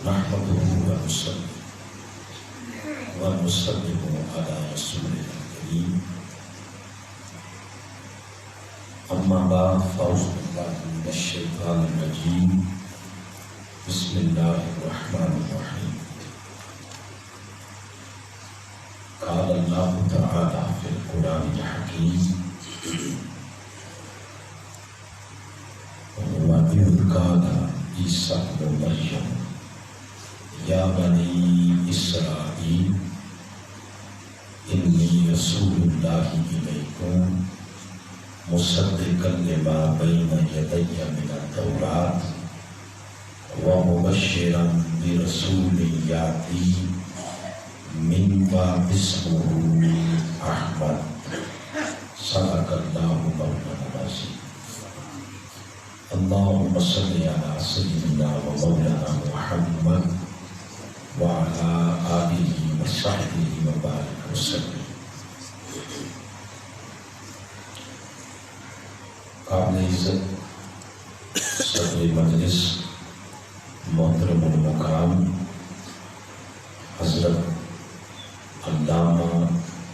نحمده ونصلي ونسلم على رسوله الكريم أما بعد فأعوذ بالله من الشيطان الرجيم بسم الله الرحمن الرحيم قال الله تعالى في القرآن الحكيم وإذ قال عيسى ابن مريم يا بني إسرائيل إني رسول الله إليكم مصدقا لما بين يدي من التوراة ومبشرا برسول يأتي من بعد اسمه أحمد صدق الله مولانا العظيم. اللهم صل على سيدنا ومولانا محمد وعلى آله وصحبه وبارك وسلم. قابل عزت صدر مجلس محترم المقام حضرت علامہ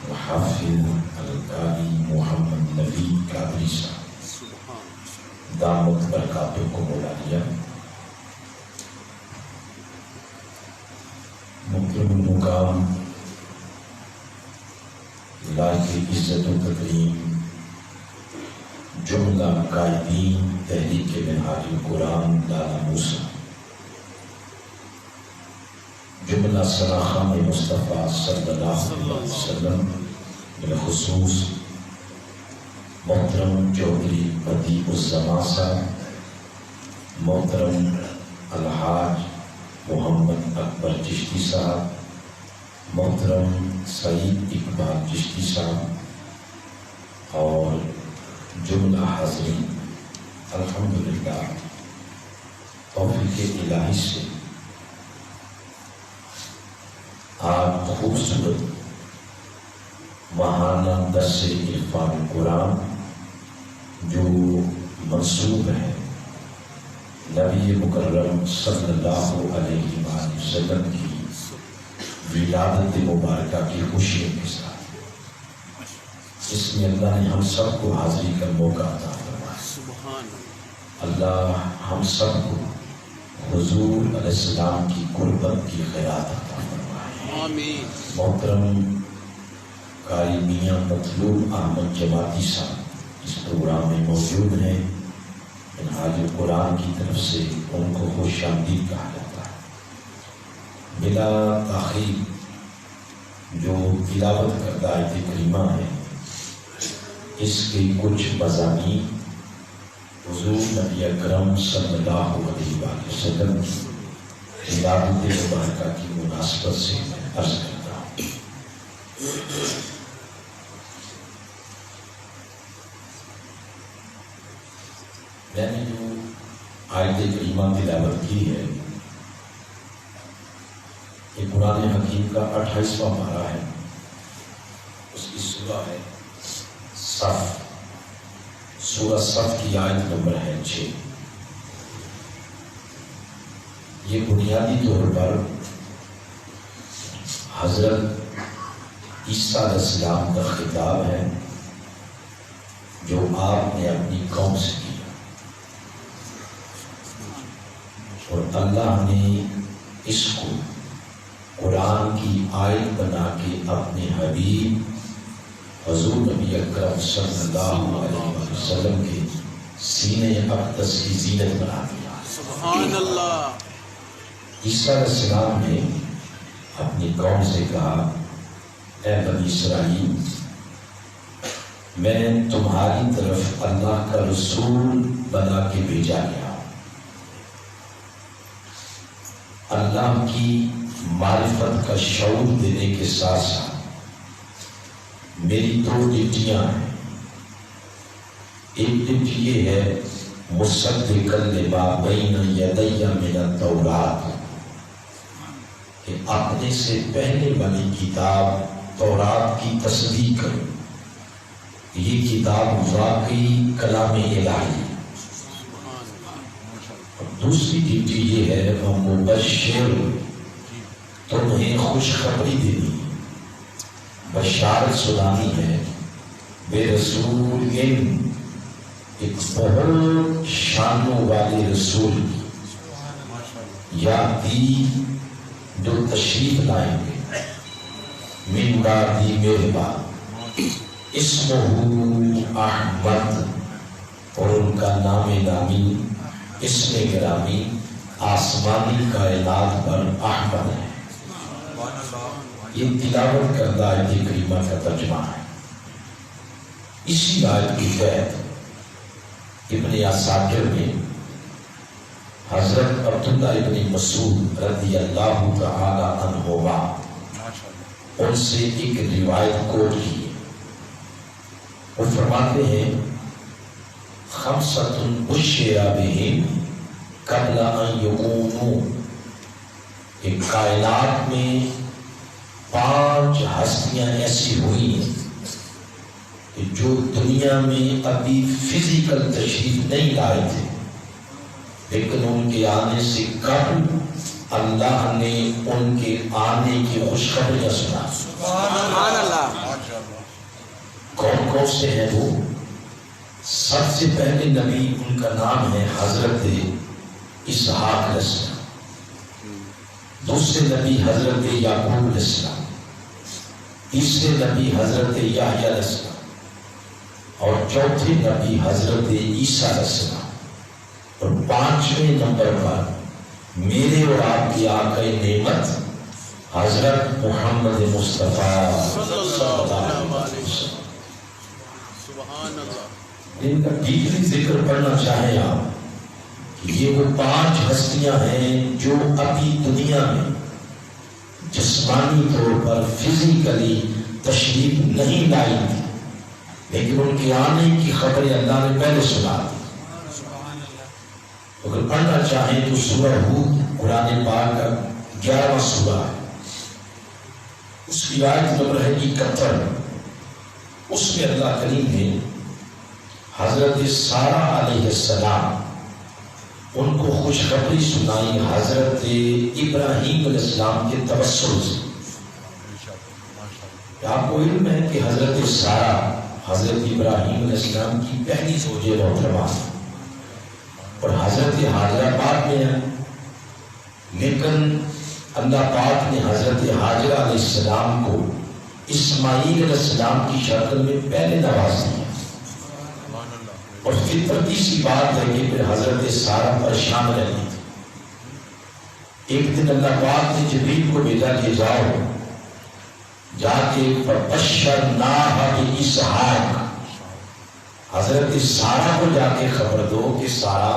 وحافظ القاری محمد نبی قادری صاحب دامت برکاتکم العالیہ، محترم المقام لائق عزت و تکریم جملہ قائدین تحریک منہاج القرآن لالا موسیٰ، جملہ سراخان مصطفیٰ صلی اللہ علیہ وسلم، بالخصوص محترم چودھری بدیع الزمان صاحب، محترم الحاج محمد اکبر چشتی صاحب، محترم سعید اقبال چشتی صاحب اور جملہ حاضرین، الحمدللہ توفیق الہی سے آج خوبصورت ماہانہ درس عرفان قرآن جو منسوب ہے نبی مکرم صلی اللہ علیہ وآلہ وسلم کی ولادت مبارکہ کی خوشیوں کے ساتھ، اس میں اللہ نے ہم سب کو حاضری کا موقع عطا فرمایا. اللہ ہم سب کو حضور علیہ السلام کی قربت کی خیرات عطا فرمائے. محترم قاری میاں مطلوب احمد جماعتی صاحب اس پروگرام میں موجود ہیں. منہاج القرآن کی طرف سے ان کو خوش آمدید کہا جاتا ہے. بلا تاخیر جو تلاوت کردہ آیت کریمہ ہے اس کے کچھ مضامین حضور نبی اکرم صلی اللہ علیہ وسلم کی ولادت مبارکہ کی مناسبت سے میں عرض کرتا ہوں. میں نے جو آیت کریمہ تلاوت کی ہے یہ قرآن حکیم کا 28واں پارہ ہے. اس کی سورہ ہے صف، سورہ صف کی آیت نمبر ہے 6. یہ بنیادی طور پر حضرت عیسیٰ علیہ السلام کا خطاب ہے جو آپ نے اپنی قوم سے کیا، اور اللہ نے اس کو قرآن کی آیت بنا کے اپنے حبیب حضور نبی اکرم صلی اللہ علیہ وسلم کے سینے اقدس کی زینت بنا دیا. سبحان اللہ. عیسیٰ علیہ السلام نے اپنی قوم سے کہا، اے بنی اسرائیل، میں تمہاری طرف اللہ کا رسول بنا کے بھیجا گیا. اللہ کی معرفت کا شعور دینے کے ساتھ ساتھ میری 2 ڈیوٹیاں ہیں. ایک ڈیوٹی یہ ہے مصدقا لما بین یدی من التوراۃ، کہ اپنے سے پہلے والی کتاب تورات کی تصدیق کروں. یہ کتاب واقعی کلام الہی. دوسری ڈیوٹی یہ ہے مبشر، تمہیں خوشخبری دینی، بشارت سنانی ہے بے رسول ایک بہت شانوں والے رسول یا دی جو تشریف لائیں گے من بعدی میرے بعد، اسمہ احمد، اور ان کا نام نامی اسم گرامی آسمانی کائنات پر احمد ہے۔ یہ تلاوت کردہ آیت کریمہ کا ترجمہ ہے۔ اسی آیت کی تحت ابن عساکر میں حضرت عبداللہ ابن مسعود رضی اللہ تعالی عنہما ان سے ایک روایت کوٹ کی، وہ فرماتے ہیں خمسۃ بشر بہم قبل ان یکونوا، کہ کائنات میں 5 ہستیاں ایسی ہوئی ہیں کہ جو دنیا میں ابھی فزیکل تشریف نہیں لائے تھے، لیکن ان کے آنے سے قبل اللہ نے ان کے آنے کی خوشخبریاں سنا۔ سبحان اللہ۔ کون کون سے ہیں وہ؟ سب سے پہلے نبی ان کا نام ہے حضرت اسحاق علیہ السلام، دوسرے نبی حضرت یعقوب علیہ السلام، تیسرے نبی حضرت یحییٰ علیہ السلام، اور چوتھے نبی حضرت عیسیٰ علیہ السلام، اور 5ویں نمبر پر میرے اور آپ کی آقا نعمت حضرت محمد مصطفیٰ صلی اللہ علیہ وسلم۔ ان کا ڈیپلی ذکر پڑھنا چاہیں آپ، یہ وہ 5 ہستیاں ہیں جو ابھی دنیا میں جسمانی طور پر فزیکلی تشریف نہیں لائی تھی، لیکن ان کے آنے کی خبریں اللہ نے پہلے سنا دی۔ اگر پڑھنا چاہیں تو سورہ ہود قرآن پاک کا 11واں سورہ ہے، اس کی آیت نمبر ہے 71۔ اس میں اللہ کریم نے حضرت سارہ علیہ السلام ان کو خوشخبری سنائی حضرت ابراہیم علیہ السلام کے توسل سے۔ آپ کو علم ہے کہ حضرت سارہ حضرت ابراہیم علیہ السلام کی پہلی زوجہ محترمہ اور حضرت حاجرہ پاک میں ہے، لیکن اللہ پاک نے حضرت حاجرہ علیہ السلام کو اسماعیل علیہ السلام کی شکل میں پہلے نواز دیا، اور فطرتی سی بات ہے کہ پھر حضرت سارہ پریشان رہی تھی۔ ایک دن اللہ پاک نے جبریل کو بھیجا کہ جاؤ جا کے فبشرناہ باسحاق، حضرت سارہ کو جا کے خبر دو کہ سارہ،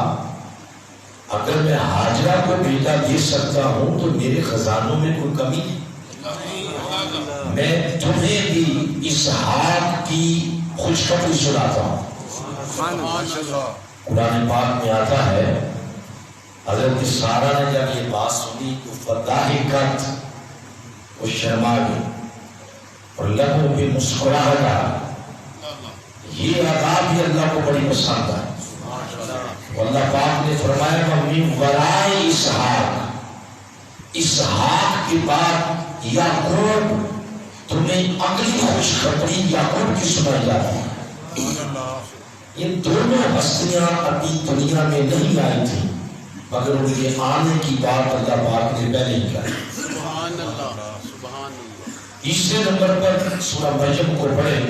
اگر میں حاجرہ کو بیٹا دے سکتا ہوں تو میرے خزانوں میں کوئی کمی نہیں، میں تمہیں بھی اسحاق کی خوشخبری سناتا ہوں۔ قرآن پاک میں آتا ہے حضرت سارہ نے جب یہ بات سنی تو فضحکت، وہ شرما گئی اور لبوں پہ مسکراہٹ آ گئی۔ یہ عذاب بھی اللہ کو بڑی پسند ہے۔ اللہ پاک نے فرمایا وَمِن وَرَاءِ اسحاق، اسحاق کے بعد یعقوب، تمہیں اگلی خوشخبری یعقوب کی سنائی جاتی ہے۔ یہ دونوں ہستیاں ابھی دنیا میں نہیں آئی تھیں، مگر ان کے آنے کی بات اللہ پاک نے پہلے ہی کہی۔ تیسرے نمبر پر سورہ مریم کو پڑھیں۔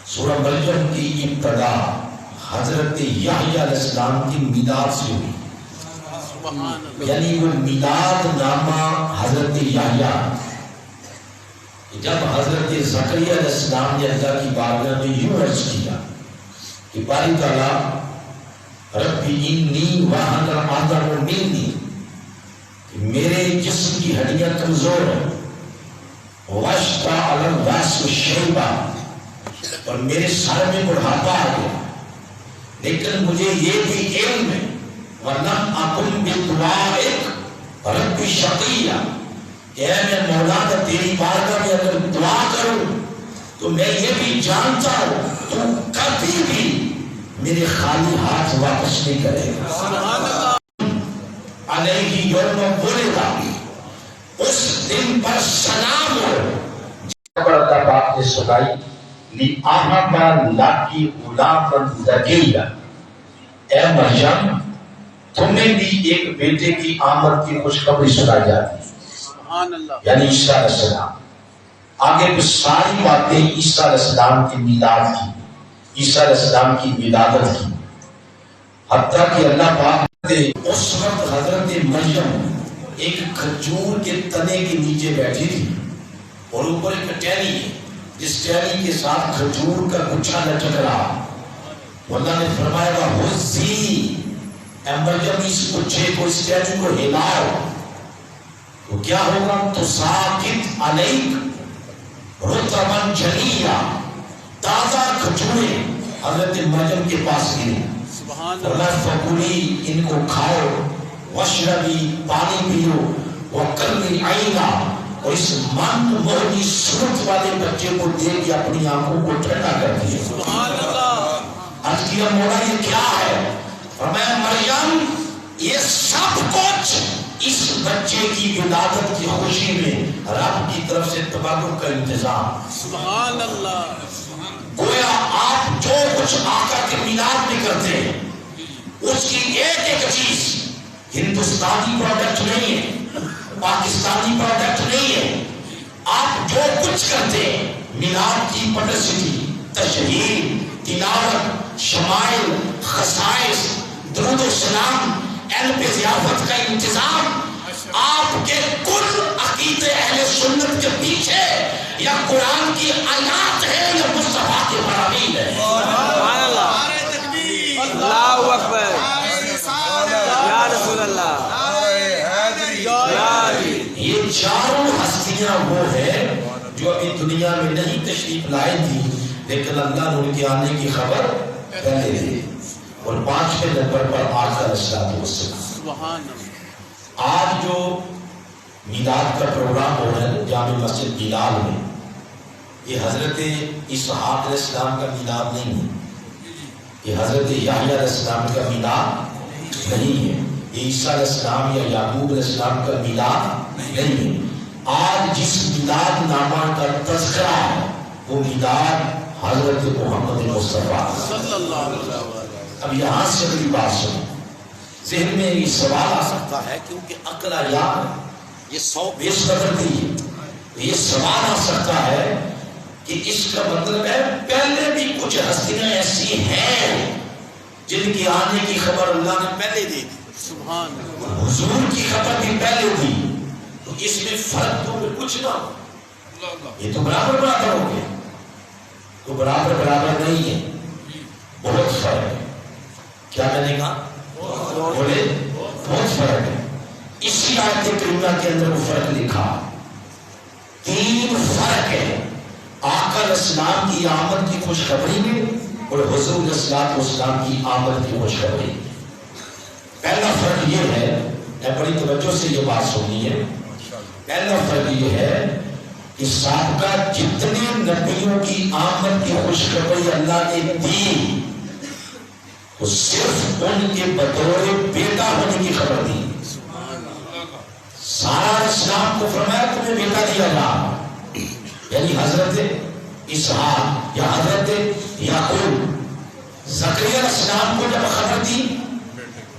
سورہ مریم کی ابتدا حضرت یحییٰ علیہ السلام کی میلاد سے ہوئی، یعنی وہ میلاد نامہ حضرت یحییٰ، جب حضرت زکریا علیہ السلام نے اللہ کی بارگاہ میں یوں عرض کیا کہ باری تعالیٰ ربی انی وہن العظم منی، میرے جسم کی ہڈیاں کمزور ہیں، واشتعل الراس شیبہ، اور میرے سر میں بڑھاپا آ گیا، لیکن مجھے یہ بھی علم ہے وَلَمْ أَكُنْ بِدُعَائِكَ رَبِّ شَقِيًّا، کہ اے میں مولا تیری بارگاہ میں اگر دعا کروں تو میں یہ بھی جانتا ہوں تو کبھی بھی میرے خالی ہاتھ واپس نہیں کرے گا. علیہ یوم ولد، اس دن پر سلام ہو. اللہ پاک نے سنائی لِأَحَبَ لَكِ غُلَامًا زَكِيًّا، اے مریم تمہیں بھی ایک بیٹے کی آمد کی خوشخبری سنائی جاتی ہے، یعنی عیسیٰ علیہ السلام. آگے بھی ساری باتیں عیسیٰ علیہ السلام کی میلاد کی، عیسیٰ علیہ السلام کی ولادت کی. حتیٰ کہ اللہ پاک نے اس وقت حضرت مریم ایک کھجور کے تنے کے نیچے بیٹھی تھی اور اوپر ایک ٹہنی ہے جس ٹہنی کے ساتھ کھجور کا گچھا لٹک رہا. اللہ نے فرمایا گا حزی، اے مریم اس گچھے کو، اس ٹہنی کو ہلاؤ تو کیا ہوگا؟ تو ساکت علیک رطباً جنیا، تازہ کھجوریں حضرت مریم کے پاس گری. اللہ فکلی، ان کو کھاؤ، وشربی، پانی پیو، وقرنی عینا، اور اس مند مہنی صورت والے بچے کو دے کے اپنی آنکھوں کو ٹھنڈا کر دیا. سبحان اللہ. آج کیا مولا یہ کیا ہے؟ فرمایا مریم یہ سب کچھ اس بچے کی ولادت کی خوشی میں رب کی طرف سے تبرک کا انتظام. سبحان اللہ. گویا آپ جو کچھ آقا کے میلاد میں کرتے ہیں اس کی ایک ایک چیز ہندوستانی پروڈکٹ نہیں ہے، پاکستانی پروڈکٹ نہیں ہے. آپ جو کچھ کرتے ہیں میلاد کی پبلسٹی، تشہیر، تلاوت، شمائل، خصائص، درود و سلام، اہل پہ ضیافت کا انتظام، آپ کے کل عقیدے اہل سنت کے پیچھے یا قرآن کی آیات ہے یا مصطفیٰ کے فرامین ہے. سبحان اللہ. اللہ اکبر. یا رسول اللہ. یہ چاروں ہستیاں وہ ہیں جو ابھی دنیا میں نہیں تشریف لائے تھی لیکن اللہ نے ان کے آنے کی خبر پہلے دی. اور 5ویں نمبر پر آقا علیہ السلام. آج جو میلاد کا پروگرام ہو رہا ہے جامع مسجد بلال میں، یہ حضرت اسحاق علیہ السلام کا میلاد نہیں ہے، یہ حضرت یحییٰ علیہ السلام کا میلاد نہیں ہے، یہ عیسیٰ علیہ السلام یا یعقوب علیہ السلام کا میلاد نہیں ہے. آج جس میلاد نامہ کا تذکرہ ہے وہ میلاد حضرت محمد مصطفیٰ صلی اللہ علیہ وسلم. اب یہاں سے اگلی بات سنیں، ذہن میں یہ سوال آ سکتا ہے کیونکہ عقل یہ 100 بیس قدر دی ہے، یہ سوال آ سکتا ہے کہ اس کا مطلب ہے پہلے بھی کچھ ہستیاں ایسی ہیں جن کی آنے کی خبر اللہ نے پہلے دی تھی. سبحان اللہ. حضور کی خبر بھی پہلے دی، تو اس میں فرق تو کچھ نہ ہو. یہ تو برابر برابر ہو گیا، تو برابر برابر نہیں ہے، بہت فرق ہے. کیا میں نے کہا؟ بولے بہت فرق ہے. اسی آیت کریمہ کے اندر وہ فرق لکھا. 3 فرق ہے آقا علیہ السلام کی آمد کی خوشخبری میں اور حضور علیہ السلام کی آمد کی خوشخبری. پہلا فرق یہ ہے، بڑی توجہ سے یہ بات سننی ہے. پہلا فرق یہ ہے کہ سابقہ جتنے نبیوں کی آمد کی خوشخبری اللہ نے دی وہ صرف ان کے بطور بیٹا ہونے کی خبر دی. سارا اسلام کو فرمایا تمہیں بیٹا دیا جا، یعنی حضرت اسحاق یا حضرت یعقوب. زکریا علیہ السلام کو جب خبر دی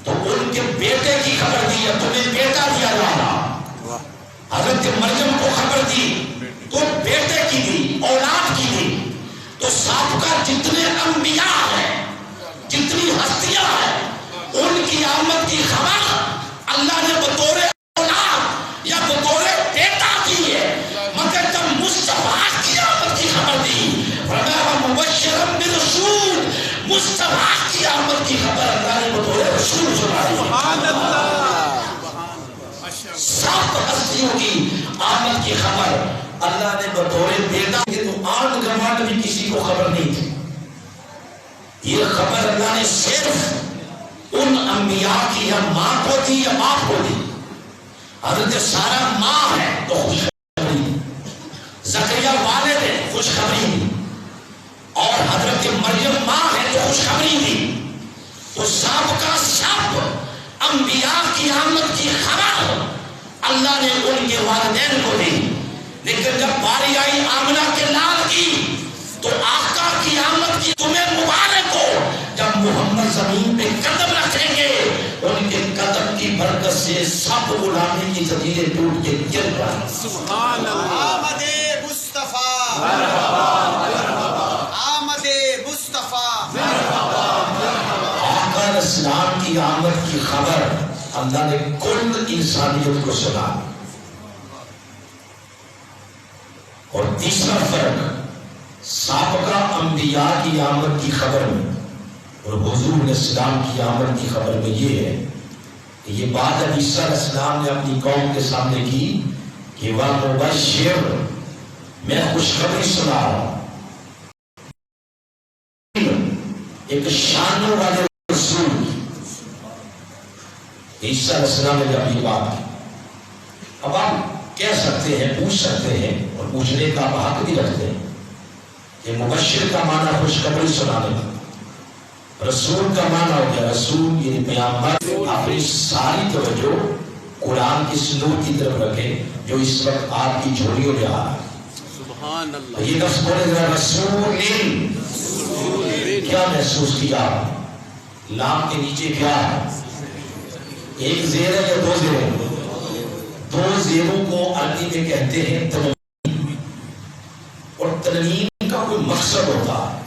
تو ان کے بیٹے کی خبر دی، تمہیں بیٹا دیا جا رہا. حضرت مریم کو خبر دی تو بیٹے کی دی، اولاد کی دی. تو سابقہ جتنے انبیاء ہیں، جتنی ہستیاں ہیں، ان کی آمد کی خبر اللہ نے بطور اولاد یا بطور بیٹا دی ہے. مگر جب مصطفیٰ کی آمد کی خبر دی، فرمایا مبشرا برسول، مصطفیٰ کی آمد کی خبر اللہ نے بطور رسول سنائی. سبحان اللہ. سب ہستیوں کی آمد کی خبر اللہ نے بطور بیٹا دی. تو آن گمانڈ بھی کسی کو خبر نہیں تھی. یہ خبر اللہ نے صرف ان انبیاء کی یا ماں کو دی یا باپ کو دی. حضرت سارا ماں ہے تو خوشخبری دی، زکریا والد ہے خوشخبری دی، اور حضرت مریم ماں ہے تو خوشخبری دی، تو سابقہ سب انبیاء کی آمد کی خبر اللہ نے ان کے والدین کو دی، لیکن جب باری آئی آمنہ کے لال کی تو آقا کی آمد کی تمہیں مبارک ہو، جب محمد زمین پہ قدم رکھیں گے ان کے قدم کی برکت سے سب غلامی کی زنجیریں ٹوٹ کے گر پڑیں۔ سبحان اللہ، آمد مصطفیٰ، آمد مصطفیٰ، آقا علیہ السلام کی آمد کی خبر اللہ نے کل انسانیت کو سنا۔ اور تیسرا فرق سابقہ انبیاء کی آمد کی خبر میں اور حضور علیہ السلام کی آمد کی خبر میں یہ ہے کہ یہ بات عیسیٰ علیہ السلام نے اپنی قوم کے سامنے کی کہ وَمُبَشِّرٌ، میں خوشخبری سنا رہا ہوں، ایک شانوں والے رسول۔ عیسیٰ علیہ السلام نے جب یہ بات کی، اب آپ کہہ سکتے ہیں، پوچھ سکتے ہیں اور پوچھنے کا حق بھی رکھتے ہیں کہ مبشر کا معنی خوشخبری سنانے کا، رسول کا معنی ہو گیا رسول یعنی پیغمبر۔ اپنی ساری توجہ قرآن کی سنور کی طرف رکھیں جو اس وقت آپ کی جھولیوں میں آ رہا ہے۔ سبحان اللہ، یہ لفظ بولے ذرا، رسول۔ کیا محسوس کیا؟ لام کے نیچے کیا ہے؟ ایک زیر ہے یا دو زیر؟ دو زیروں کو عربی میں کہتے ہیں تنوین، اور تنوین کا کوئی مقصد ہوتا ہے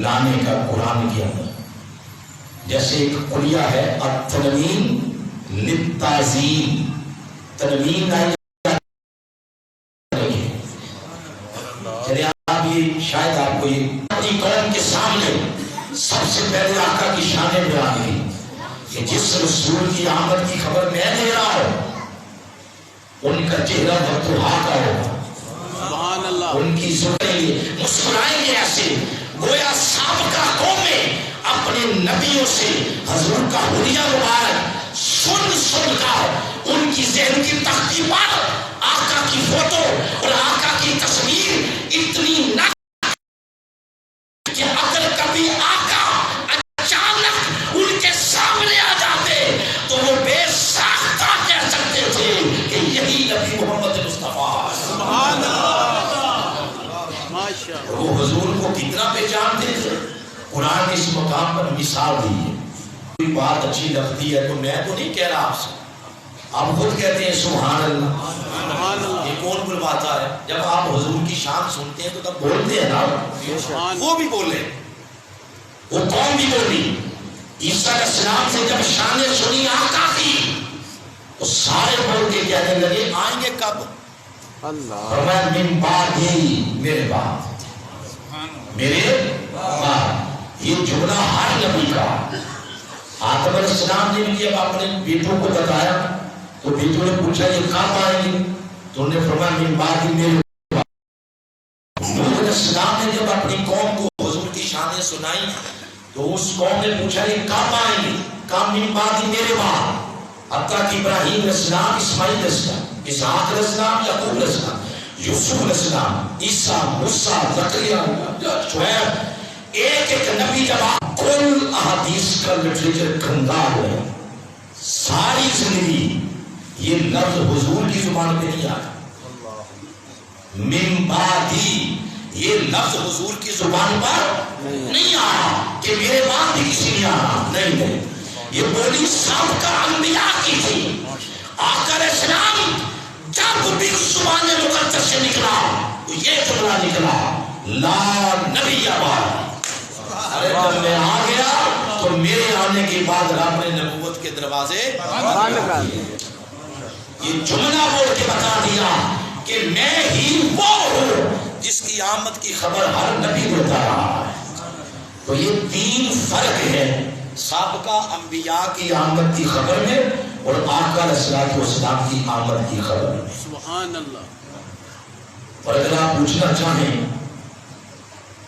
لانے کا قرآن کے اندر، جیسے ایک قلیہ ہے التنوین للتعظیم، تنوین آئی چلے آپ یہ شاید آپ کو یہ اپنی قوم کے سامنے سب سے پہلے آقا کی شان بیان کی کہ جس رسول کی آمد کی خبر میں دے رہا ہوں ان کا چہرہ بطرحا کا ہوگا، سبحان اللہ، ان کی زبانیں مسکرائیں گے ایسے گویا سابقہ قومیں اپنے نبیوں سے حضور کا حلیہ مبارک سن کر ان کی ذہن کی تختی پر آقا کی فوٹو اور آقا کی تصویر اتنی نہ کہ اگر کبھی آقا اچانک ان کے سامنے آ جاتے تو وہ بے ساختہ کہہ سکتے تھے کہ یہی نبی محمد مصطفیٰ۔ سبحان اللہ، ماشاء اللہ، وہ حضور کو کتنا پہچانتے تھے۔ قرآن نے اس مقام پر مثال دی ہے، کوئی بات اچھی لگتی ہے تو میں تو نہیں کہہ رہا آپ سے، آپ خود کہتے ہیں سبحان اللہ۔ سبحان اللہ، یہ کون بلواتا ہے؟ جب آپ حضور کی شان سنتے ہیں تو تب بولتے ہیں نا، سبحان وہ بھی بولے، وہ قوم بھی بولی۔ عیسیٰ علیہ السلام سے جب شانیں سنی آقا کی تو سارے بول کے کہنے لگے آئیں گے کب؟ اللہ، فرمایا من بعد ہی، میرے بعد، میرے بعد۔ یہ جملہ ہر نبی کا۔ آدم علیہ السلام نے بھی جب اپنے بیٹوں کو بتایا تو بیٹوں نے پوچھا یہ کب آئیں گے تو انہوں نے فرمایا من بعد ہی، میرے بعد۔ نوح علیہ السلام نے جب اپنی قوم کو حضور کی شانیں سنائی تو اس قوم نے پوچھا یہ کب آئیں گے؟ کہا من بعد ہی، میرے بعد۔ حتیٰ کہ ابراہیم علیہ السلام، اسماعیل علیہ السلام، اسحاق علیہ السلام، یعقوب علیہ السلام، یوسف علیہ السلام، عیسیٰ، موسیٰ، زکریا، شعیب، ایک ایک نبی جب آپ کل احادیث کا لٹریچر کھنگال ہے، ساری زندگی یہ لفظ حضور کی زبان پہ نہیں آیا۔ من بعد ہی، یہ لفظ حضور کی زبان پر نہیں آیا کہ میرے بعد بھی کسی نے آنا، نہیں، یہ بولی سابقہ انبیاء کی تھی۔ آقا علیہ السلام جب بھی اس زبان مقدس سے نکلا تو یہ جملہ نکلا لا نبی بعد۔ ارے جب میں آ گیا تو میرے آنے کے بعد رب نے نبوت کے دروازے بند کر دیے۔ یہ جملہ بول کے بتا دیا کہ میں ہی وہ ہوں جس کی آمد کی خبر ہر نبی دیتا رہا ہے۔ تو یہ تین فرق ہے سابقہ انبیاء کی آمد کی خبر میں اور آقا علیہ السلام کی آمد کی خبر میں۔ سبحان اللہ، اور اگر آپ پوچھنا چاہیں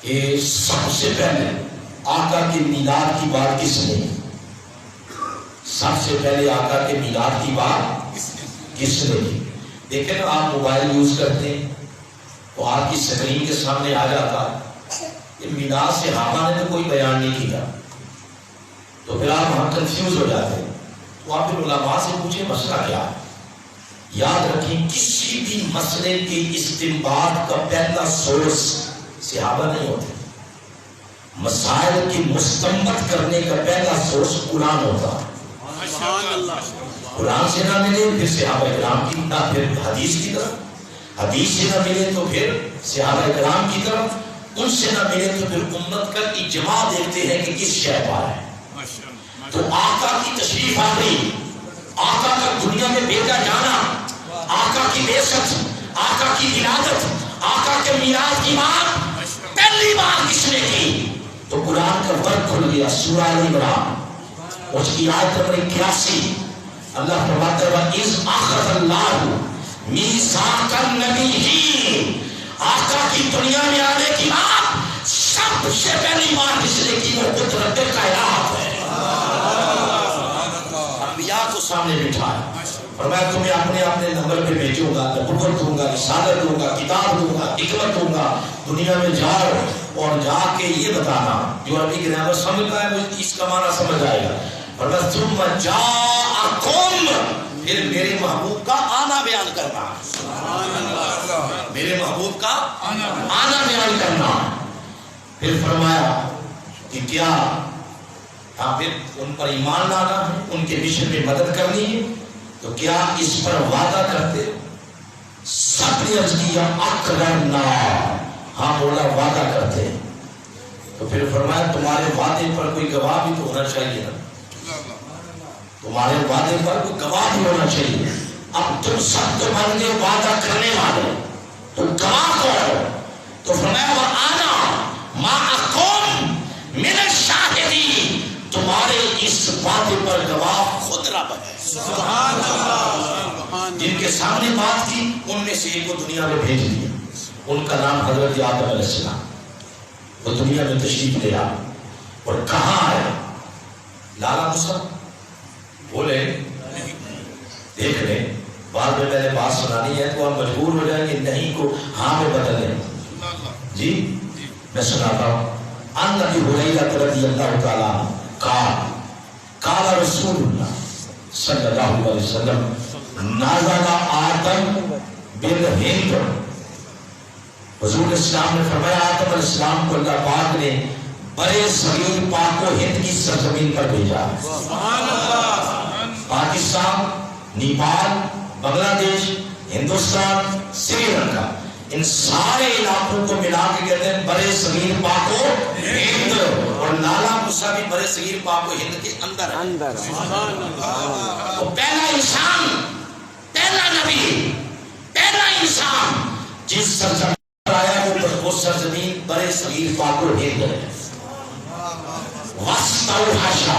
کہ سب سے پہلے آقا کے میلاد کی بات کس نے، سب سے پہلے آقا کے میلاد کی بات کس نے کی؟ دیکھیں نا، آپ موبائل یوز کرتے ہیں تو آپ کی سکرین کے سامنے آ جاتا میلاد صحابہ نے تو کوئی بیان نہیں کیا، تو پھر آپ وہاں کنفیوز ہو جاتے ہیں۔ تو آپ پھر علماء سے پوچھیں مسئلہ کیا ہے۔ یاد رکھیں کسی بھی مسئلے کی استنباط کا پہلا سورس صحابہ نہیں ہوتے، مسائل کی مستنبط کرنے کا پہلا سورس قرآن ہوتا ہے۔ سبحان اللہ، قرآن سے نہ ملے پھر صحابہ کرام کی، نہ پھر حدیث کی طرف، حدیث سے نہ ملے تو پھر صحابہ کرام کی طرف، ان سے نہ ملے تو پھر امت کا اجماع دیکھتے ہیں کہ کس شے پر ہے۔ تو آقا کی تشریف آوری، آقا کا دنیا میں بھیجا جانا، آقا کی بعثت، آقا کی ولادت، آقا کے میراث کی بات پہلی بار کس نے کی؟ تو قرآن کا ورق کھل گیا، سورہ ال عمران اس کی آیت نمبر 81، اللہ فرماتا ہے وَإِذْ أَخَذَ اللَّهُ مِيثَاقَ النَّبِيِّينَ، آقا کی دنیا میں آنے کی بات سب سے پہلی بار کس نے کی؟ وہ خود رب کائنات ہے۔ انبیاء کو سامنے بٹھایا، فرمایا تمہیں اپنے اپنے نمبر پہ بھیجوں گا، نبوت دوں گا، رسالت دوں گا، کتاب دوں گا، حکمت دوں گا، دنیا میں جاؤ اور جا کے یہ بتانا، جو عربی گرامر سمجھتا ہے وہ اس کا معنی سمجھ آئے گا۔ فرمایا ثم جاءکم، پھر میرے محبوب کا آنا بیان کرنا، میرے محبوب کا آنا بیان کرنا۔ پھر فرمایا کہ کیا پھر ان پر ایمان لانا ہے، ان کے مشن میں مدد کرنی ہے، تو کیا اس پر وعدہ کرتے؟ سب نے عرض کیا اقررنا، ہاں بولا وعدہ کرتے۔ تو پھر فرمایا تمہارے وعدے پر کوئی گواہ بھی تو ہونا چاہیے نا، تمہارے وعدے پر کوئی گواہ بھی ہونا چاہیے۔ اب تم سب تو بن گئے وعدہ کرنے والے، تو گواہ کون؟ تو فرمایا وَأَنَا مَعَكُمْ مِنَ الشَّاهِدِينَ، تمہارے اس وعدے پر گواہ خود رب ہے۔ سبحان اللہ، جن کے سامنے بات کی ان میں سے ایک کو دنیا میں بھیج دیا، ان کا نام حضرت آدم علیہ السلام، وہ دنیا میں تشریف لے آیا اور کہاں آیا؟ لالا موسیٰ بولے دیکھ لیں، بعد میں نے بات سنانی ہے تو آپ مجبور ہو جائیں کہ نہیں کو ہاں میں بدل دیں۔ جی میں سناتا ہوں۔ ان نبی ہریرہ رضی اللہ تعالیٰ قال رسول اللہ صلی اللہ علیہ وسلم نازل آدم بالہند، حضور اسلام نے فرمایا آدم علیہ السلام کو اللہ پاک نے برے صغیر پاک و ہند کی سرزمین پر بھیجا۔ پاکستان، نیپال، بنگلہ دیش، ہندوستان، سری لنکا، ان سارے علاقوں کو ملا کے کہتے ہیں برے صغیر پاک و ہند، اور لالا موسیٰ بھی برے صغیر پاک و ہند کے اندر ہے۔ وہ پہلا انسان، پہلا نبی، پہلا انسان جس سرزمین پر آیا وہ سرزمین برے صغیر پاک و ہند ہے۔ وَاسْتَوْحَشَ،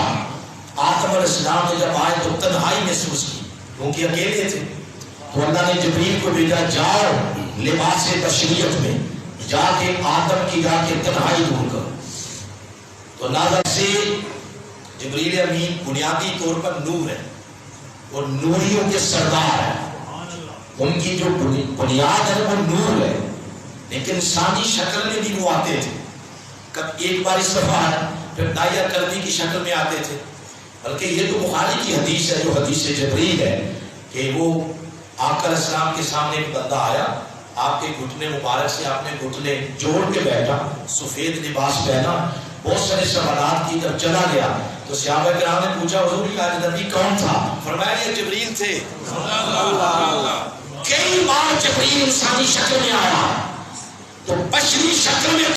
آدم علیہ السلام نے جب آئے تو تنہائی محسوس کی کیونکہ اکیلے تھے، تو اللہ نے جبریل کو بھیجا جاؤ لباس بشریت میں جا کے آدم کی جا کے تنہائی دور کرو۔ تو نازل سے جبریل امین بنیادی طور پر نور ہے اور نوریوں کے سردار ہیں، ان کی جو بنیاد ہے وہ نور ہے، لیکن انسانی شکل میں بھی وہ آتے تھے، کب ایک بار اس دفعہ ہے پھر دائیا کردی کی شکل میں آتے تھے، بلکہ یہ تو بخاری کی حدیث ہے جو حدیث جبریل ہے کہ وہ آقا علیہ السلام کے سامنے ایک بندہ آیا، آپ کے گھٹنے مبارک سے آپ نے گھٹنے جوڑ کے بیٹھا، سفید لباس پہنا، بہت سارے سوالات کی جب چلا گیا تو صحابہ کرام نے پوچھا حضور یہ نبی کون تھا؟ فرمایا یہ جبریل تھے۔ کئی بار جبریل انسانی شکل میں آیا تو بشری شکل میں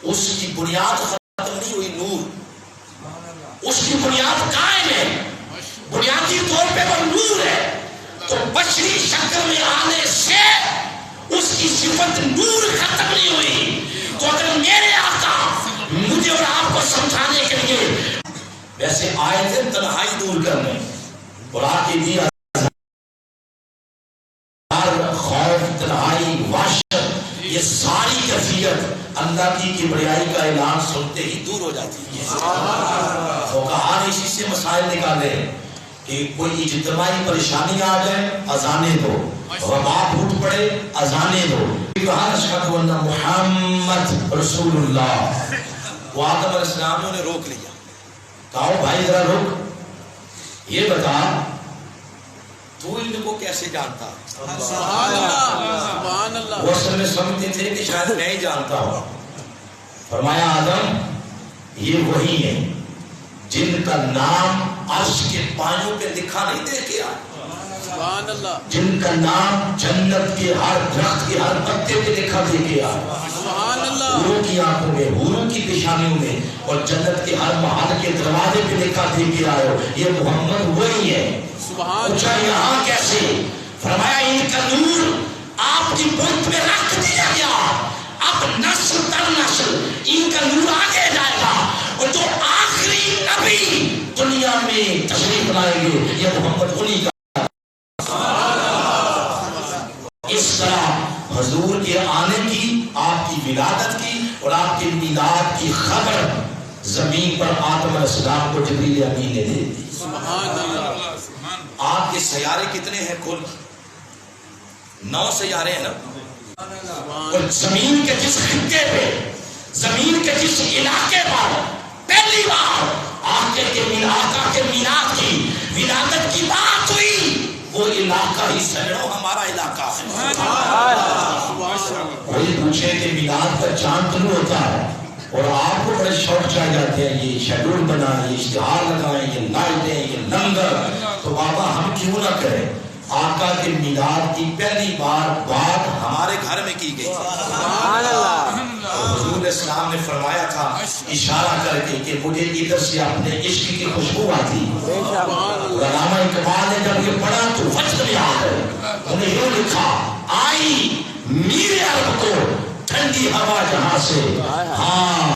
اس کی بنیاد ختم نہیں ہوئی، نور اس کی بنیاد قائم ہے، بنیادی طور پہ وہ نور ہے، تو بشری شکل میں آنے سے اس کی صفت نور ختم نہیں ہوئی۔ تو اگر میرے آقا مجھے اور آپ کو سمجھانے کے لیے ویسے آئے تھے تنہائی دور کرنے، اور آ کے دیا خوف، تنہائی، وحشت، یہ ساری کیفیت اللہ کی کبریائی کا اعلان سنتے ہی دور ہو جاتی ہے۔ فقہاء نے اسی سے مسائل نکالے کہ کوئی اجتماعی پریشانی آ جائے اذانیں دو، وبا پھوٹ پڑے اذانیں دو، کہا اشہد ان محمد رسول اللہ۔ وہ آدم علیہ السلام نے انہیں روک لیا، کہا بھائی ذرا رک، یہ بتا تو ان کو کیسے جانتا؟ سبحان اللہ سبحان اللہ۔ وہ اصل میں سمجھتے تھے کہ شاید میں ہی جانتا ہوں۔ فرمایا آدم یہ وہی ہے جن کا نام عرش کے پائیوں پہ لکھا نہیں دیکھا، سبحان اللہ جن کا نام جنت کے ہر درخت کے ہر پتے پہ لکھا دیکھا، سبحان اللہ حوروں کی آنکھوں میں، حوروں کی پیشانیوں میں، اور جنت کے ہر محل کے دروازے پہ لکھا دیکھ آئے ہو یہ محمد وہی ہے۔ سبحان پوچھا یہاں کیسے؟ فرمایا ان کا نور آپ کی بت میں رکھ دیا گیا، اب نسل در نسل ان کا نور آگے جائے گا، اور جو آخری نبی دنیا میں تشریف لائیں گے یہ محمد انہی کا۔ اس طرح حضور کے آنے کی، آپ کی ولادت کی اور آپ کے میلاد کی خبر زمین پر آدم علیہ السلام کو جبریل امین نے دے دی۔ سبحان اللہ۔ آپ کے سیارے کتنے ہیں؟ کل 9 سیارے ہیں نا، اور زمین کے جس خطے پہ، زمین کے جس علاقے پر پہلی بار آقا کے میلاد کی ولادت کی بات ہوئی وہ علاقہ ہی سمجھو ہمارا علاقہ ہے۔ کوئی پوچھے کہ میلاد کا چاند طلوع ہوتا ہے اور آپ کو بڑے شوق چاہ جاتے ہیں، یہ شیڈول بنائیں، یہ اشتہار لگائیں، یہ لائٹیں، یہ لنگر، تو بابا ہم کیوں نہ کریں؟ آقا کے میلاد کی پہلی بار بات ہمارے گھر میں کی گئی۔ حضور اسلام نے فرمایا تھا اشارہ کر کے کہ مجھے ادھر سے اپنے عشق کی خوشبو آتی۔ علامہ اقبال نے جب یہ پڑھا تو وجد میں آ گئے، انہیں یوں لکھا آئی میرے عرب کو ٹھنڈی ہوا جہاں سے، ہاں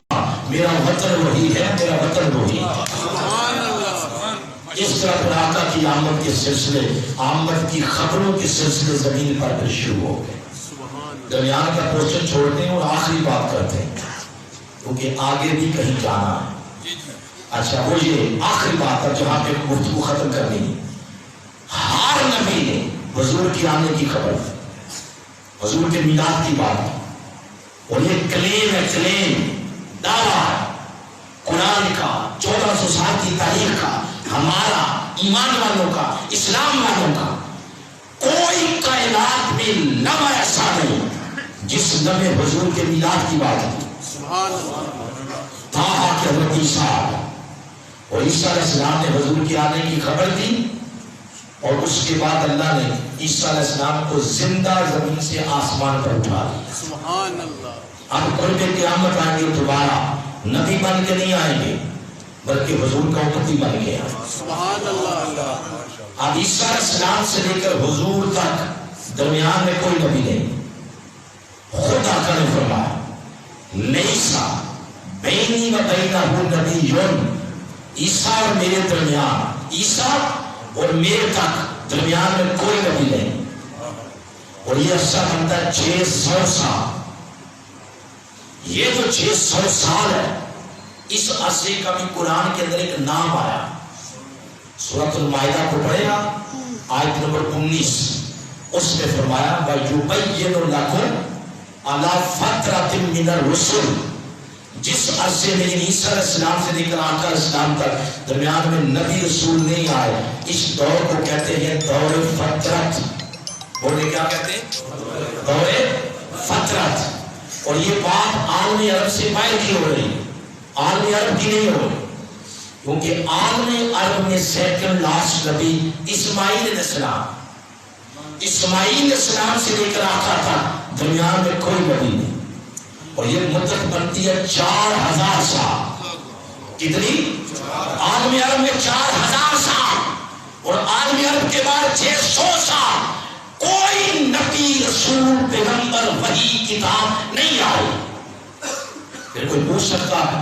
میرا وطن وہی ہے، میرا وطن وہی ہے۔ اس طرح پھر آقا کی آمد کے سلسلے، آمد کی خبروں کے سلسلے زمین پر پھر شروع ہو گئے۔ درمیان کا پورشن چھوڑتے ہیں اور آخری بات کرتے ہیں کیونکہ آگے بھی کہیں جانا ہے۔ اچھا وہ یہ آخری بات ہے جہاں پہ گفتگو ختم کرنی ہے۔ ہر نبی نے حضور کی آنے کی خبر، حضور کے میلاد کی بات، اور یہ کلیم ہے، کلیم دعویٰ قرآن کا 1400 سال کی تاریخ کا، ہمارا ایمان والوں کا، اسلام والوں کا۔ کوئی کائنات میں لمحہ ایسا نہیں جس لمحے حضور کے میلاد کی بات ہے۔ سبحان اللہ۔ تاہا کہ حضرت عیسیٰ اور عیسیٰ علیہ السلام نے حضور کے آنے کی خبر دی، اور اس کے بعد اللہ نے عیسیٰ علیہ السلام کو زندہ زمین سے آسمان پر اٹھا دیا۔ سبحان اللہ۔ اب قرب قیامت آئیں گے دوبارہ، نبی بن کے نہیں آئیں گے بلکہ حضور کا امتی بن کے آئیں گے۔ سبحان اللہ۔ اب عیسیٰ علیہ السلام سے لے کر حضور تک درمیان میں کوئی نبی نہیں۔ خود آقا نے فرمایا لیسا بینی و بینہ نبی، عیسیٰ اور میرے درمیان، عیسیٰ اور میرے تک درمیان میں کوئی نبی نہیں۔ اور یہ عرصہ بنتا ہے 600 سال۔ یہ جو 600 سال ہے اس عرصے کا بھی قرآن کے اندر ایک نام آیا۔ سورۃ المائدہ کو پڑھے گا، آیت نمبر 19، اس میں فرمایا وَيُبَيِّنُ لَكُمْ عَلَى فَتْرَةٍ مِّنَ الرُّسُلِ، جس عرصے میں عیسیٰ علیہ السلام سے لے کر آقا علیہ السلام تک درمیان میں نبی رسول نہیں آئے، اس دور کو کہتے ہیں دور فترت۔ بولے کیا کہتے ہیں؟ دور فترت۔ اور یہ بات عالم عرب سے باہر کی ہو رہی، عالم عرب کی نہیں ہو رہی، کیونکہ عالم عرب میں سیکنڈ لاسٹ نبی اسماعیل علیہ السلام، اسماعیل علیہ السلام سے لے کر آقا تھا درمیان میں کوئی نبی نہیں۔ اور یہ مدت بنتی ہے 4000 سال۔ کتنی؟ عالم عرب میں 4000 سال، اور عالم عرب کے بعد 600 سال کوئی نبی رسول پیغمبر وحی کتاب نہیں آئی۔ پھر کوئی پوچھ سکتا ہے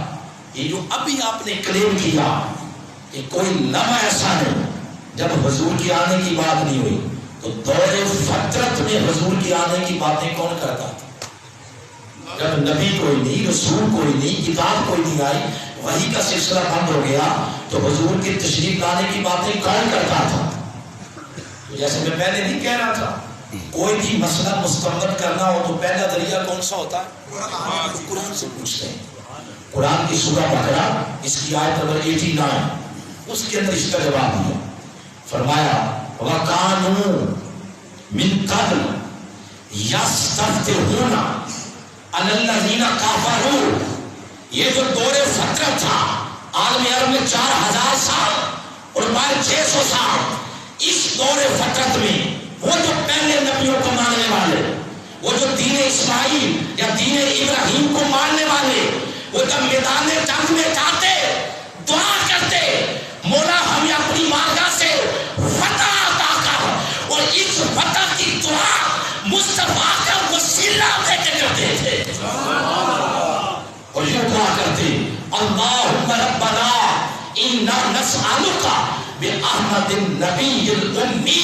یہ جو ابھی آپ نے کلیم کیا کہ کوئی لمحہ ایسا نہیں جب حضور کی آنے کی بات نہیں ہوئی، تو دور فترت میں حضور کی آنے کی باتیں کون کرتا تھا؟ جب نبی کوئی نہیں، رسول کوئی نہیں، کتاب کوئی نہیں آئی، وحی کا سلسلہ بند ہو گیا تو حضور کی تشریف لانے کی باتیں کون کرتا تھا؟ جیسے میں پہلے نہیں کہہ رہا تھا، کوئی بھی مسئلہ مستمد کرنا ہو تو پہلا ذریعہ کون سا ہوتا ہے؟ قرآن سے پوچھتے ہیں۔ قرآن کی سورہ بقرہ اس کی آیت نمبر 89 اس کے اندر اس کا جواب دیا، فرمایا وَقَانُوا مِن قَبْلُ يَسْتَفْتِحُونَ عَلَى الَّذِينَ كَفَرُوا۔ یہ جو دور فترت تھا عالم عرب میں 4000 سال اور بعد 600 سال، اس دور فترت میں وہ جو پہلے نبیوں کو ماننے والے، وہ جو دین اسماعیل یا دین ابراہیم کو ماننے والے، وہ جب میدان جنگ میں جاتے دعا کرتے مولا ہمیں اپنی بارگاہ سے فتح عطا کر، اور اس فتح کی دعا مصطفیٰ کا وسیلہ دے کے کرتے تھے اور یوں دعا کرتے اللہم ربنا انا نسألک بأحمد النبی الامی،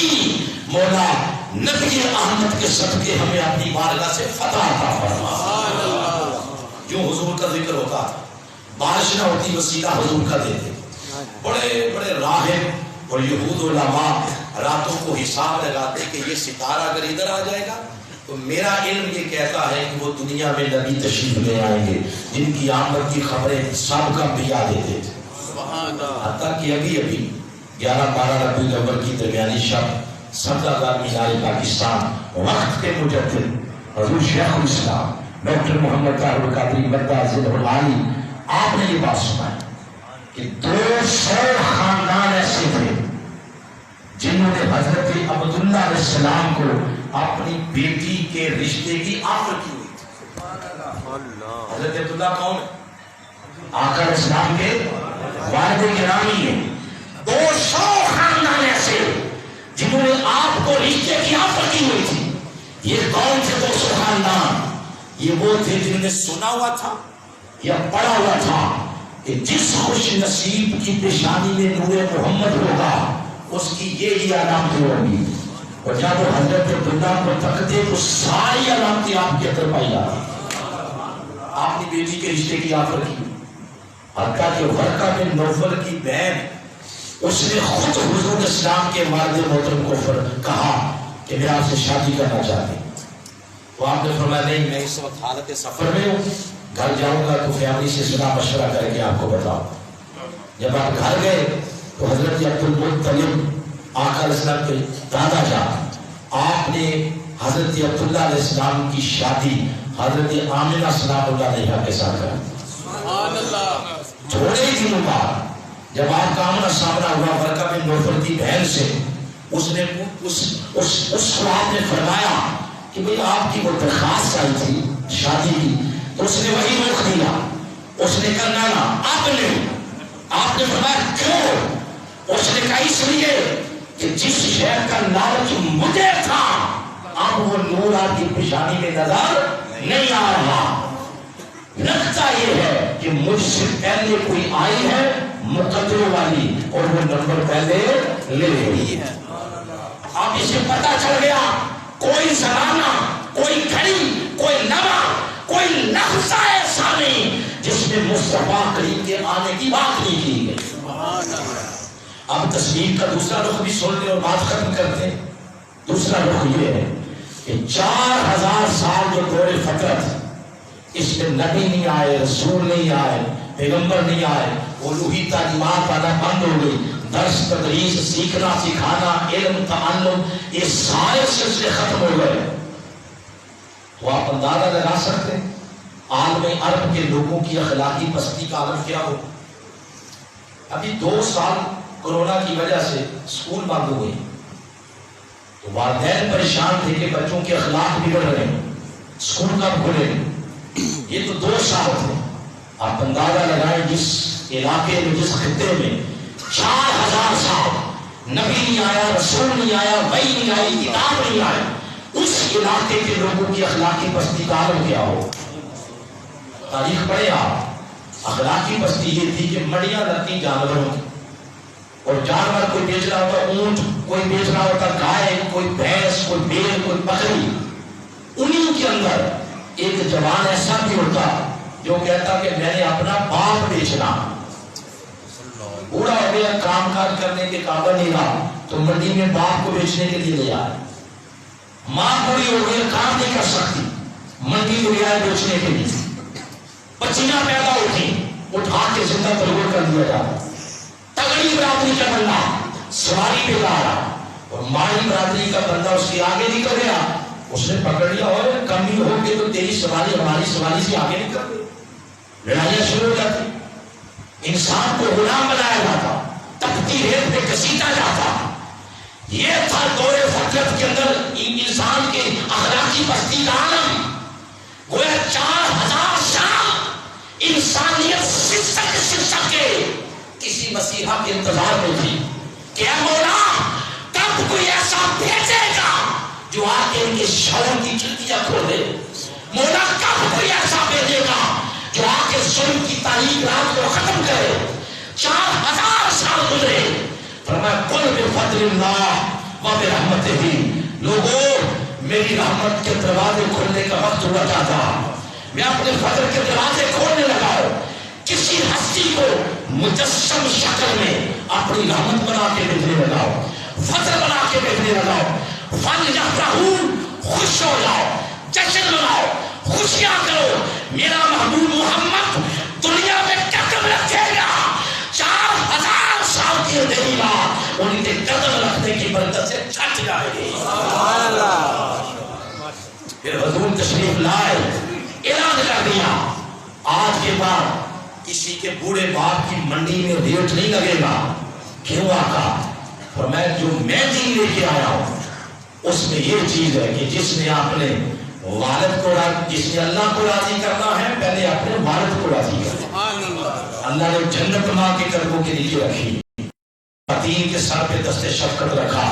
مولا نبی احمد کے صدقے ہمیں اپنی بارگاہ سے فتح عطا فرما۔ جو حضور کا ذکر ہوتا تھا، بارش نہ ہوتی وسیلہ حضور کا دیتے، بڑے بڑے راہب اور یہود علماء راتوں کو حساب لگاتے کہ یہ ستارہ اگر ادھر آ جائے گا تو میرا علم یہ کہتا ہے کہ وہ دنیا میں نبی تشریف لے آئیں گے جن کی آمد کی خبریں سب کا بیا دیتے تھے۔ حتیٰ کہ ابھی 11-12 ربیع الاول کی درمیانی شب صدر مینار پاکستان وقت کے مجدد حضور شیخ الاسلام ڈاکٹر محمد طاہر القادری مدعا العالی، آپ نے یہ بات سنائی کہ 200 خاندان ایسے تھے جنہوں نے حضرت عبداللہ علیہ السلام کو اپنی بیٹی کے رشتے کی آفر کی ہوئی تھی۔ حضرت عبداللہ کون ہے؟ آقا علیہ السلام کے والد گرامی ہیں۔ 200 خاندان ایسے جنہوں نے آپ کو رشتے کی آفر کی ہوئی تھی۔ یہ کون تھے 200 خاندان؟ یہ وہ تھے جنہوں نے سنا ہوا تھا یا پڑھا ہوا تھا کہ جس خوش نصیب کی پیشانی میں نور محمد ہوگا اس کی یہ علامتیں ہوگی، اور جب وہ حضرت عبداللہ کو تکتے تو ساری علامتیں آپ کے اندر پائی جاتی۔ آپ نے بیٹی کے رشتے کی آفر کی، حتیٰ کہ ورقہ بن نوفل کی بہن اس نے خود حضور اسلام کے والد محترم کو کہا کہ میں آپ سے شادی کرنا چاہتی ہوں۔ تو آپ نے فرمایا نہیں، میں اس وقت حالت سفر میں ہوں، گھر جاؤں گا تو فیملی سے صلاح مشورہ کر کے آپ کو بتاؤں۔ جب آپ گھر گئے تو حضرت عبدالمطلب آقا علیہ السلام کے دادا جان، آپ نے حضرت عبداللہ علیہ السلام کی شادی حضرت آمنہ سلام اللہ علیہا کے ساتھ کرائی۔ تھوڑے ہی دنوں بعد جب آپ کا آمنا سامنا ہوا ورقہ بن نوفل کی بہن سے، اس کو آپ نے فرمایا کہ بھئی آپ کی وہ درخواست آئی تھی شادی کی، تو اس نے وہی روک دیا۔ اس نے کہا نا اب نہیں۔ آپ نے فرمایا کیوں؟ اس نے کہا اس لیے کہ جس شہر کا لالچ مجھے تھا اب وہ نور آپ کی پیشانی میں نظر نہیں آ رہا۔ لگتا یہ ہے کہ مجھ سے پہلے کوئی آئی ہے مقدروں والی اور وہ نمبر پہلے لے گئی ہے۔ اب اسے پتا چل گیا کوئی زمانہ، کوئی گھڑی، کوئی لمحہ، کوئی لحظہ ایسا نہیں جس میں مصطفیٰ کریم کے آنے کی بات نہیں کی گئی۔ اب تصویر کا دوسرا رخ بھی سن لیں اور بات ختم کرتے ہیں۔ دوسرا رخ یہ ہے کہ 4000 سال جو دور فترت اس میں نبی نہیں آئے، رسول نہیں آئے، پیغمبر نہیں آئے، الوہی تعلیمات آنا بند ہو گئی، درس تدریس سیکھنا سکھانا علم تعلم یہ سارے سلسلے ختم ہو گئے۔ تو آپ اندازہ لگا سکتے ہیں عالم عرب کے لوگوں کی اخلاقی پستی کا عالم کیا ہو۔ ابھی 2 سال کورونا کی وجہ سے اسکول بند ہو گئے تو والدین پریشان تھے کہ بچوں کے اخلاق بگڑ رہے ہیں، اسکول کب کھلے؟ یہ تو 2 سال تھے۔ آپ اندازہ لگائیں جس علاقے میں، جس خطے میں 4000 سال نبی نہیں آیا، رسول نہیں آیا، وحی نہیں آئی، کتاب نہیں آئی، اس علاقے کے لوگوں کی اخلاقی پستی کا عالم کیا ہو۔ تاریخ پڑھے آپ، اخلاقی پستی یہ تھی کہ مڑیاں لگتی جانوروں کی، اور جانور کوئی بیچ رہا ہوتا اونٹ، کوئی بیچ رہا ہوتا گائے، کوئی بھینس، کوئی بیل، کوئی بکری۔ انہی کے اندر ایک جوان ایسا بھی ہوتا جو کہتا کہ میں نے اپنا باپ بیچنا، بوڑھا ہو گیا، کام کاج کرنے کے قابل نہیں رہا تو منڈی میں باپ کو بیچنے کے لیے لے آئے. ماں بوڑھی ہو گئی، کام نہیں کر سکتی، منڈی میں لے آئے بیچنے کے لیے. بچیاں پیدا ہوتی، اٹھا کے زندہ تلوار کر دیا جاتا. تگڑی برادری کا بندہ سواری پہ جا رہا اور ماڑی برادری کا بندہ اس کے آگے نکل گیا، اس نے پکڑ لیا، اور کمی ہو گئی تو تیری سواری ہماری سواری سے آگے نکل گئی. لڑائیاں شروع ہو جاتی. انسان کو غلام بنایا جاتا، تپتی ریت پہ گھسیٹا جاتا. یہ تھا دور فطرت کے اندر انسان کے اخلاقی پستی کا عالم. گویا 4000 سال انسانیت شکست کے کسی مسیحا کے انتظار میں تھی کہ اے مولا کب کوئی ایسا بھیجے گا جو آ کے ان کے شعور کی کھڑکیاں کھول دے. مولا کب کوئی ایسا بھیجے گا جو آ کے ظلم کی تاریخ رات کو ختم کرے. 4000 سال گزرے. فرمایا قل بفضل اللہ و برحمتہ، لوگوں میری رحمت کے دروازے کھولنے کا وقت ہوا تھا، میں اپنے فضل کے دروازے کھولنے لگا ہوں. کسی ہستی کو مجسم شکل میں اپنی رحمت بنا کے بھیجنے لگا ہوں، فضل بنا کے بھیجنے لگا ہوں. فلیفرحوا، خوش ہو جاؤ، جشن مناؤ، خوشیاں کرو. میرا محبوب محمد دنیا میں قدم رکھے گا. 4000 سال کی اندھیری رات ان کے قدم رکھنے کی برکت سے چھٹ جائے گی. پھر حضور تشریف لائے، اعلان کر دیا آج کے بعد کسی کے بوڑھے باپ کی منڈی میں ریٹ نہیں لگے گا. کیوں آقا؟ فرمایا جو میں دین لے کے آیا ہوں اس میں یہ چیز ہے کہ جس نے آپ نے والد کو جس نے اللہ کو راضی کرنا ہے پہلے اپنے والد کو راضی کرنا. اللہ نے جنت ماں کے قدموں کے نیچے رکھی، یتیم کے سر پہ دست شفقت رکھا.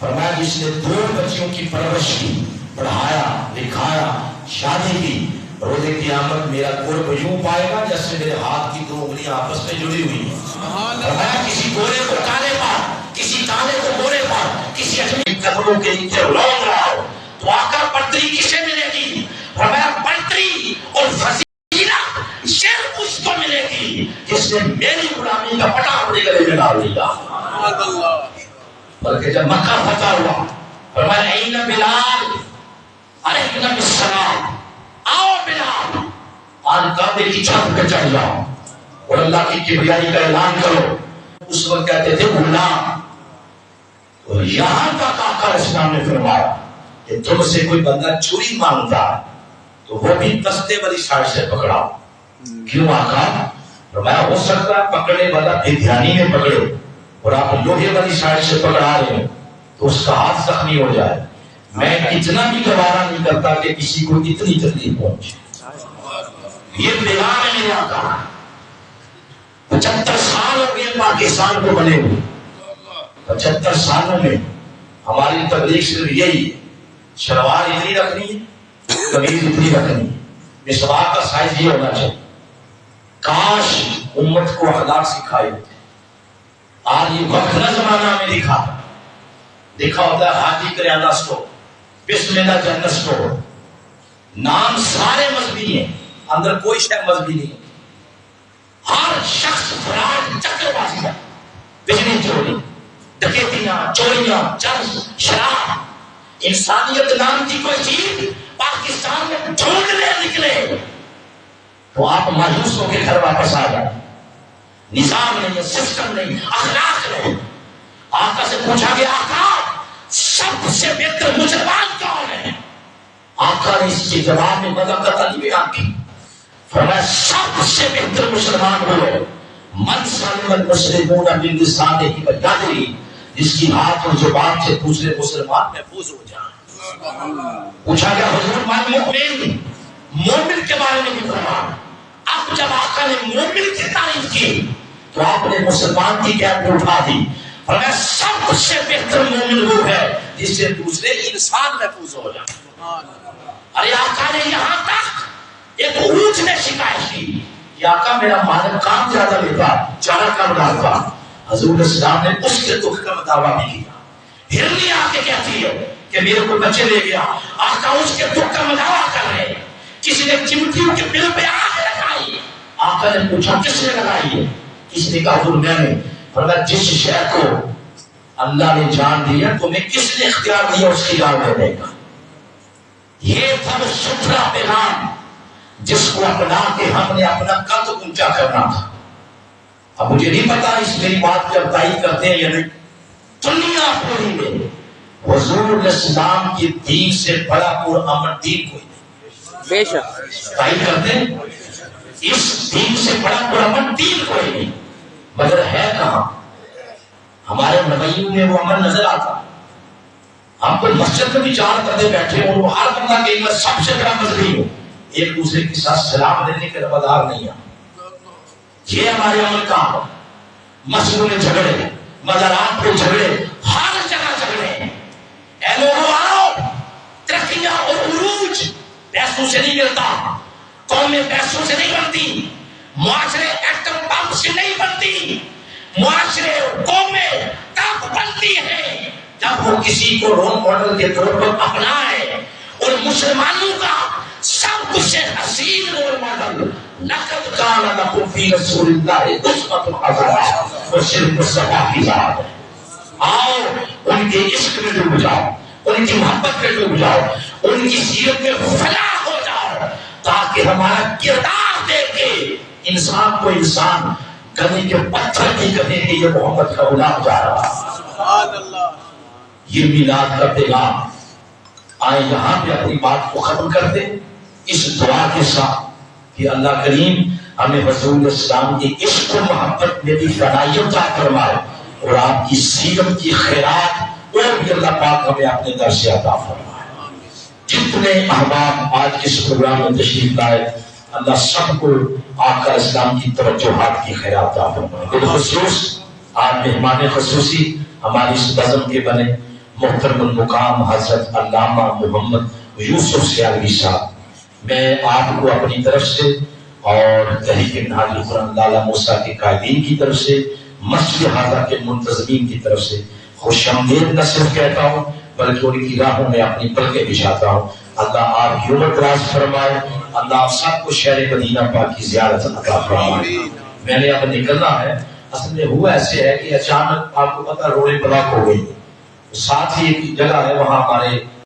فرمایا جس نے 2 بچیوں کی پرورش کی، پڑھایا لکھایا، شادی کی، روز قیامت میرا قرب یوں پائے گا جیسے میرے ہاتھ کی 2 انگلیاں آپس میں جڑی ہوئی ہیں. فرمایا کسی گورے کو کالے پر، کسی کالے کو گورے پر، کسی اجمی قدموں کے نیچے لوٹ رہا ہو تو آقا برتری کسے ملے گی؟ فرمایا برتری اور فضیلت صرف اس کو ملے گی جس نے میری غلامی کا پٹا اپنے گلے میں ڈال دیا. بلکہ جب مکہ فتح ہوا فرمایا این بلال ارحنا بالسلام، آؤ بلال آج کعبے کی چھت پہ چڑھ جاؤ اور اللہ کی کبریائی کا اعلان کرو. اس وقت کہتے تھے غلام. اور یہاں تک آقا اسلام نے فرمایا کہ تم سے کوئی بندہ چوری مانگتا ہے تو وہ بھی دستے والی سائڈ سے پکڑاؤ. کیوں آقا؟ فرمایا ہو سکتا ہے پکڑنے والا بے دھیانی میں پکڑے اور آپ لوہے والی سائڈ سے پکڑا رہے ہیں تو اس کا ہاتھ زخمی ہو جائے. میں اتنا بھی گوارا نہیں کرتا کہ کسی کو اتنی تکلیف پہنچے. یہ بلال ہے میرے آقا. 75 سال ہو گئے پاکستان کو بنے ہوئے. 75 سالوں میں ہماری تبلیغ صرف یہی ہے، شلوار اتنی رکھنی ہے، قمیض اتنی رکھنی ہے، مسواک کا سائز یہ ہونا چاہیے. کاش امت کو اخلاق سکھائے. آج یہ وقت نہ زمانہ میں دیکھا ہوتا ہے حاجی کریانہ اسٹور، بسم اللہ جنرل اسٹور، نام سارے مذہبی ہیں، اندر کوئی شے مذہبی نہیں. ہر شخص فراڈ چکر بازی ہے، بجلی چوری، ڈکیتیاں، چوریاں، چرس، شراب. انسانیت نام کی کوئی چیز پاکستان میں ڈھونڈنے نکلے تو آپ مایوس ہو کے گھر واپس آ جائیں. نظام نہیں، سسٹم نہیں، اخلاق نہیں. آقا سے پوچھا گیا آقا سب سے بہتر مسلمان کون ہے؟ آقا نے اس کے جواب میں وضاحت نہیں بیان کی. فرمایا سب سے بہتر مسلمان وہ ہے من سلم المسلمون من لسانہ و یدہ، جس کی ہاتھ اور زبان سے دوسرے مسلمان محفوظ ہو جائیں. پوچھا گیا حضور من مؤمن، مومن کے بارے میں بھی فرمایا. اب جب آقا نے مومن کی تعریف کی تو آپ نے مسلمان کی کیپ اٹھا دی. فرمایا سب سے بہتر مومن وہ ہے جس سے دوسرے انسان محفوظ ہو جائے. ارے آقا نے یہاں تک ایک اونٹ نے شکایت کی کہ آقا میرا مالک کام زیادہ لیتا، چارہ کم ڈالتا. حضور اسلام نے اس کے دکھ کا دعویٰ بھی کیا. ہرنی آ کے کہتی ہے کہ میرے کو بچے لے گیا، آقا اس کے دکھ کا مداوع کر رہے. کسی نے چمٹیوں کے بل پہ آگ لگائی. آقا نے پوچھا کس نے لگائی ہے؟ کسی نے کہا حضور میں نے فرمایا جس شے کو اللہ نے جان دیا تمہیں کس نے اختیار دیا اس کی جان دینے کا؟ یہ تھا وہ ستھرا پیغام جس کو اپنا کے ہم نے اپنا قد اونچا کرنا تھا. اب مجھے نہیں پتا اس میری بات کی تائید کرتے ہیں یا نہیں. دنیا پوری میں حضور اسلام کی دین سے بڑا پرامن دین کوئی نہیں. بے شک تائید کرتے ہیں اس دین سے بڑا پرامن دین کوئی نہیں. مگر ہے کہاں؟ ہمارے رویوں میں وہ عمل نظر آتا. ہم کوئی مسجد میں بھی چار بندے بیٹھے ہوں وہ ہر بندہ کہ میں سب سے بڑا مذہبی ہوں، ایک دوسرے کے ساتھ سلام دینے کے روادار نہیں ہیں. یہ ہمارے عمل کام ہے. مسجدوں میں جھگڑے، مزارات پہ جھگڑے، ہر جگہ جھگڑے. اے لوگوں آؤ، ترقیاں اور عروج پیسوں سے نہیں ملتا، قومیں پیسوں سے نہیں بنتی، معاشرے ایٹم بم سے نہیں بنتی. معاشرے قومیں تب بنتی ہیں جب وہ کسی کو رول ماڈل کے طور پر اپنائے. اور مسلمانوں کا سب سے حسین رول ماڈل لقد کان لکم فی رسول اللہ اسوۃ حسنہ وہ صرف مصطفیٰ کی ذات ہے. آؤ ان کے عشق میں ڈوب جاؤ، ان کی محبت میں ڈوب جاؤ، ان کی سیرت میں فلاح ہو جاؤ، تاکہ ہمارا کردار دیکھ کے انسان کو انسان گلی کے پتھر کی کہے کہ یہ محمد کا غلام جا رہا. سبحان اللہ. یہ میلاد کا پیغام. آئے یہاں پہ اپنی بات کو ختم کرتے اس دعا کے ساتھ کہ اللہ کریم ہمیں حضور اسلام کی عشق و محبت میں بھی فنائی عطا فرمائے اور آپ کی سیرت کی خیرات اور بھی اللہ پاک ہمیں اپنے در سے عطا فرمائے. جتنے احباب آج اس پروگرام میں تشریف لائے اللہ سب کو آقا اسلام کی توجہات کی خیرات عطا فرمائے. بالخصوص آج مہمان خصوصی ہماری اس نظم کے بنے محترم المقام حضرت علامہ محمد یوسف سیالوی صاحب، میں آپ کو اپنی طرف سے اور تحریک منہاج القرآن لالہ موسیٰ کے قائدین کی طرف سے، مسجد حاضہ کے منتظمین کی طرف سے خوش آمدید نہ صرف کہتا ہوں بلکہ ان کی راہوں میں اپنی پلکیں بچھاتا ہوں. اللہ آپ کی عمر دراز فرمائے، اللہ آپ سب کو شہر مدینہ پاک کی زیارت عطا فرمائے. میں نے اب نکلنا ہے. اصل میں ہوا ایسے ہے کہ اچانک آپ کو پتہ روڈیں بلاک ہو گئی، ساتھ ہی ایک جگہ ہے وہاں ہمارے